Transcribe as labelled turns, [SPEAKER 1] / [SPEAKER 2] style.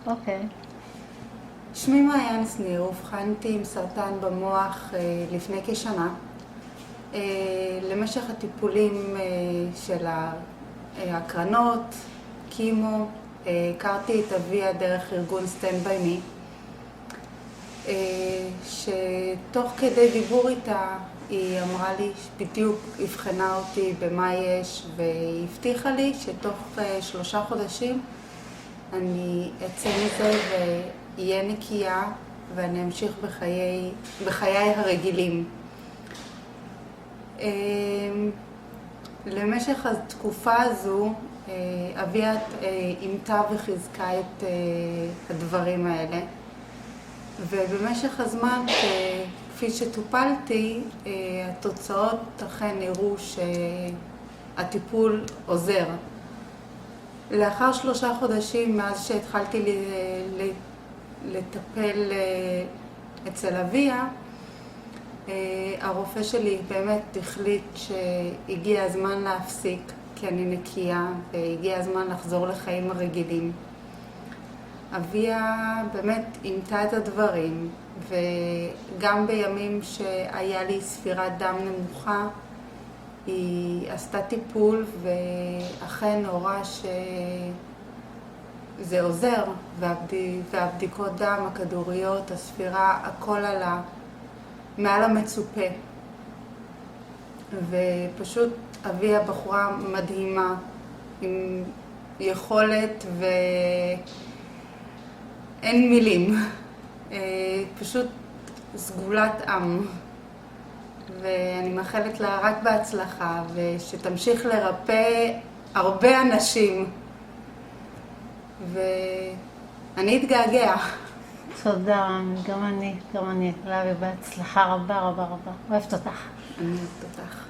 [SPEAKER 1] אוקיי.
[SPEAKER 2] שמי מעיין שניר, אובחנתי עם סרטן במוח לפני כשנה. למשך הטיפולים של ההקרנות, קימו, הכרתי את אביה דרך ארגון Stand By Me, שתוך כדי דיבור איתה היא אמרה לי בדיוק, הבחנה אותי במה יש, והיא הבטיחה לי שתוך 3 חודשים אני אצא מזה ואהיה נקייה ואני אמשיך בחיי הרגילים. למשך התקופה הזו אביה אימתה וחיזקה את הדברים האלה, ובמשך הזמן כפי שטופלתי התוצאות אכן הראו שהטיפול עוזר. לאחר 3 חודשים מאז שהתחלתי לטפל אצל אביה, הרופא שלי באמת החליט שהגיע הזמן להפסיק כי אני נקייה והגיע הזמן לחזור לחיים הרגילים. אביה באמת אימתה את הדברים, וגם בימים שהיה לי ספירת דם נמוכה היא עשתה טיפול ואכן הוראה שזה עוזר, והבדיקות דם, הכדוריות, הספירה, הכל עלה מעל המצופה. ופשוט אביה בחורה מדהימה עם יכולת ואין מילים, פשוט סגולת עם. ואני מאחלת לה רק בהצלחה ושתמשיך לרפא הרבה אנשים, ואני אתגעגע.
[SPEAKER 1] תודה, גם אני. להביא בהצלחה רבה. אוהבת אותך.
[SPEAKER 2] אני אוהבת אותך.